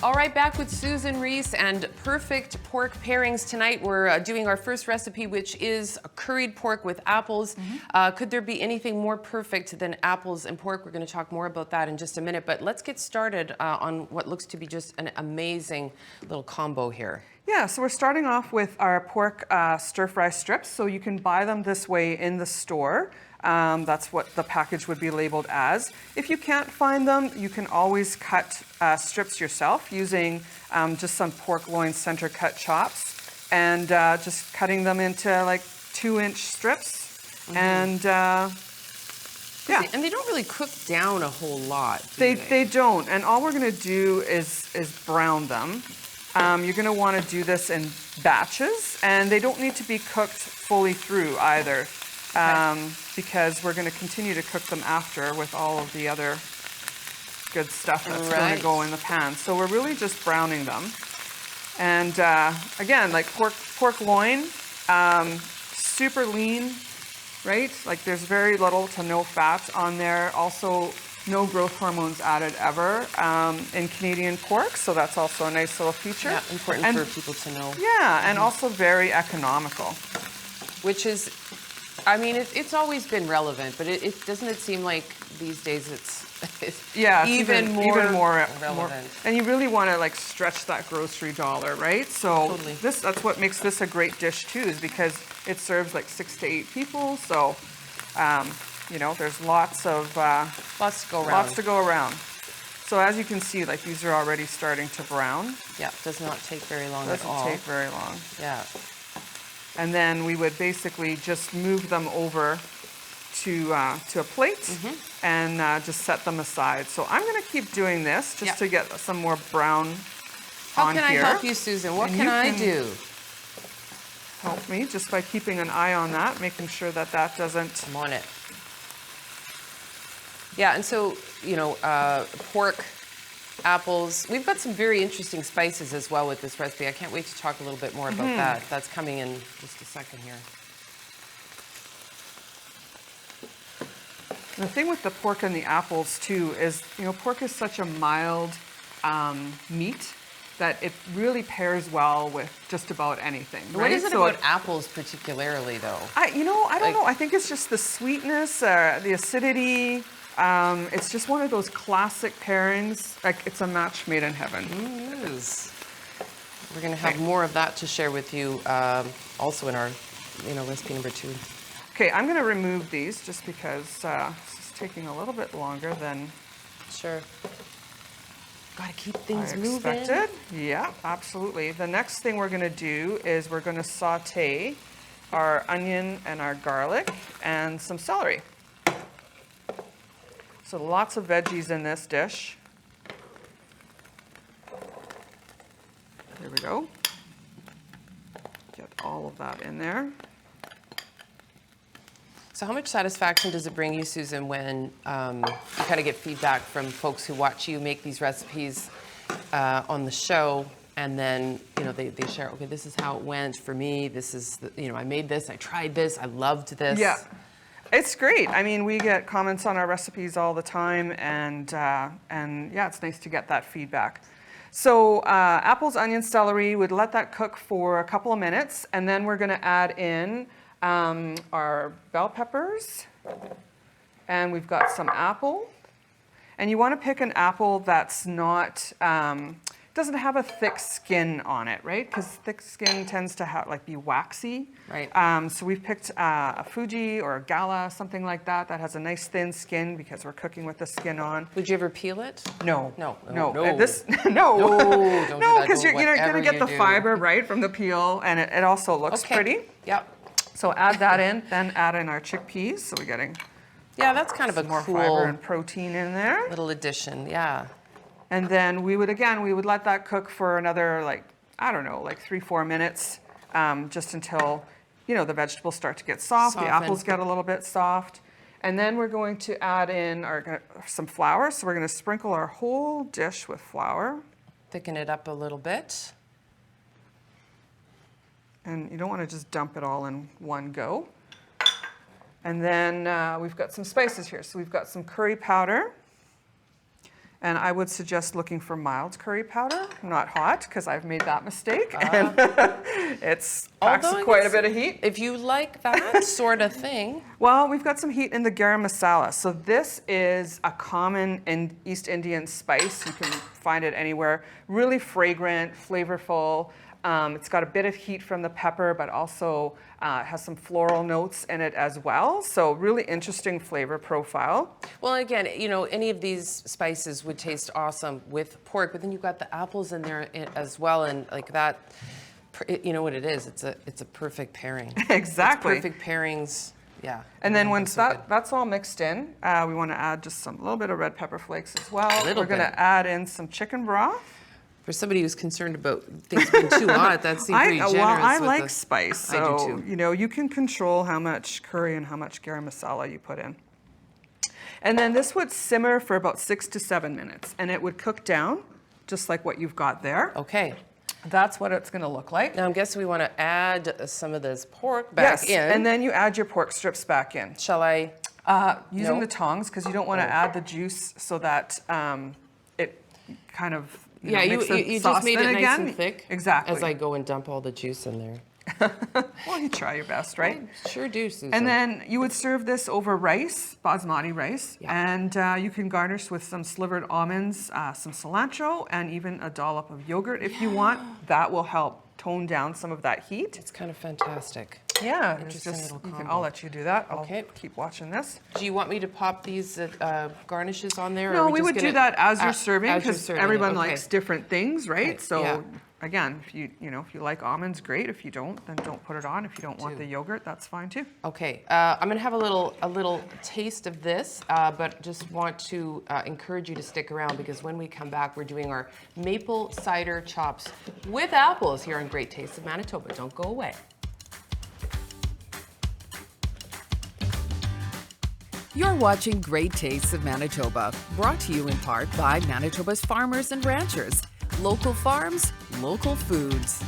All right, back with Susan Reese and perfect pork pairings tonight. We're doing our first recipe, which is a curried pork with apples. Could there be anything more perfect than apples and pork? We're going to talk more about that in just a minute, but let's get started on what looks to be just an amazing little combo here. Yeah, so we're starting off with our pork stir-fry strips. So you can buy them this way in the store. That's what the package would be labeled as. If you can't find them, you can always cut strips yourself using just some pork loin center cut chops and just cutting them into like 2-inch strips. And yeah. And they don't really cook down a whole lot. They don't. And all we're going to do is brown them. You're going to want to do this in batches, and they don't need to be cooked fully through either, because we're going to continue to cook them after with all of the other good stuff that's going to go in the pan. So we're really just browning them. And again, like pork loin, super lean, right? Like there's very little to no fat on there. Also, no growth hormones added ever in Canadian pork, so that's also a nice little feature. Yeah, important for people to know. Yeah, and also very economical. Which is, I mean, it's always been relevant, but it doesn't it seem like these days it's even more relevant. And you really want to like stretch that grocery dollar, right? So Totally. That's what makes this a great dish too, is because it serves like 6 to 8 people. So. You know, there's lots to go around. So as you can see, like these are already starting to brown. Yeah, does not take very long at all. Doesn't take very long. Yeah. And then we would basically just move them over to a plate and just set them aside. So I'm going to keep doing this just to get some more brown How on can here. I help you, Susan? What can I do? Help me just by keeping an eye on that, making sure that that doesn't... I'm on it. Yeah, and so, you know, pork, apples. We've got some very interesting spices as well with this recipe. I can't wait to talk a little bit more about that. That's coming in just a second here. The thing with the pork and the apples too is, you know, pork is such a mild meat that it really pairs well with just about anything. What right? is it about apples particularly, though? I don't know. I think it's just the sweetness, the acidity. It's just one of those classic pairings. Like it's a match made in heaven. It is. We're going to have more of that to share with you, also in our, recipe number 2. Okay, I'm going to remove these just because this is taking a little bit longer than. Sure. Got to keep things expected. Yeah, absolutely. The next thing we're going to do is we're going to saute our onion and our garlic and some celery. So lots of veggies in this dish. There we go. Get all of that in there. So how much satisfaction does it bring you, Susan, when you kind of get feedback from folks who watch you make these recipes on the show, and then they share, okay, this is how it went for me. This is I made this, I tried this, I loved this. Yeah, it's great. I mean, we get comments on our recipes all the time, and yeah, it's nice to get that feedback. So apples, onions, celery, we'd let that cook for a couple of minutes, and then we're going to add in our bell peppers, and we've got some apple. And you want to pick an apple that's not doesn't have a thick skin on it, right? Because thick skin tends to be waxy. Right. So we've picked a Fuji or a Gala, something like that, that has a nice thin skin because we're cooking with the skin on. Would you ever peel it? No. No. No. No. This, no. No, No, because you're going to get the do. fiber, right, from the peel, and it also looks pretty. Yep. So add that in, then add in our chickpeas. So we're getting that's kind of a more cool fiber and protein in there. little addition. Yeah. And then we would let that cook for another 3-4 minutes, just until the vegetables start to get soft, the apples get a little bit soft. And then we're going to add in some flour. So we're going to sprinkle our whole dish with flour. Thicken it up a little bit. And you don't want to just dump it all in one go. And then we've got some spices here. So we've got some curry powder. And I would suggest looking for mild curry powder, not hot, because I've made that mistake. And it's packs Although quite a bit of heat. If you like that sort of thing. Well, we've got some heat in the garam masala. So this is a common East Indian spice. You can find it anywhere. Really fragrant, flavorful. It's got a bit of heat from the pepper, but also has some floral notes in it as well. So really interesting flavor profile. Well, again, you know, any of these spices would taste awesome with pork, but then you've got the apples in there as well, and like that, you know what it is? It's a perfect pairing. Exactly. It's perfect pairings. Yeah. And then once so good. that's all mixed in, we want to add just a little bit of red pepper flakes as well. Little We're going bit. to add in some chicken broth. For somebody who's concerned about things being too hot, that seems pretty generous. Well, I with like the- spice, I do so too. you know you can control how much curry and how much garam masala you put in. And then this would simmer for about 6 to 7 minutes, and it would cook down just like what you've got there. Okay. That's what it's going to look like. Now I'm guessing we want to add some of this pork back Yes, in. and then you add your pork strips back in. Shall I? Using No. the tongs, because you don't want to add the juice so that it kind of Yeah, makes the you sauce just made it thin nice again. and thick. Exactly. As I go and dump all the juice in there. Well, you try your best, right? I sure do, Susan. And then you would serve this over rice, basmati rice, Yeah. and you can garnish with some slivered almonds, some cilantro, and even a dollop of yogurt if you want. That will help tone down some of that heat. It's kind of fantastic. Yeah, it's Interesting just, little I'll combo. let you do that. Okay. I'll keep watching this. Do you want me to pop these garnishes on there? or No, are we just would do gonna- that as you're as serving you're because serving it, everyone okay. likes different things, right? Right, So yeah. again, if if you like almonds, great. If you don't, then don't put it on. If you don't want the yogurt, that's fine too. Okay, I'm gonna have a little taste of this, but just want to encourage you to stick around because when we come back, we're doing our maple cider chops with apples here on Great Tastes of Manitoba. Don't go away. You're watching Great Tastes of Manitoba, brought to you in part by Manitoba's farmers and ranchers. Local farms, local foods.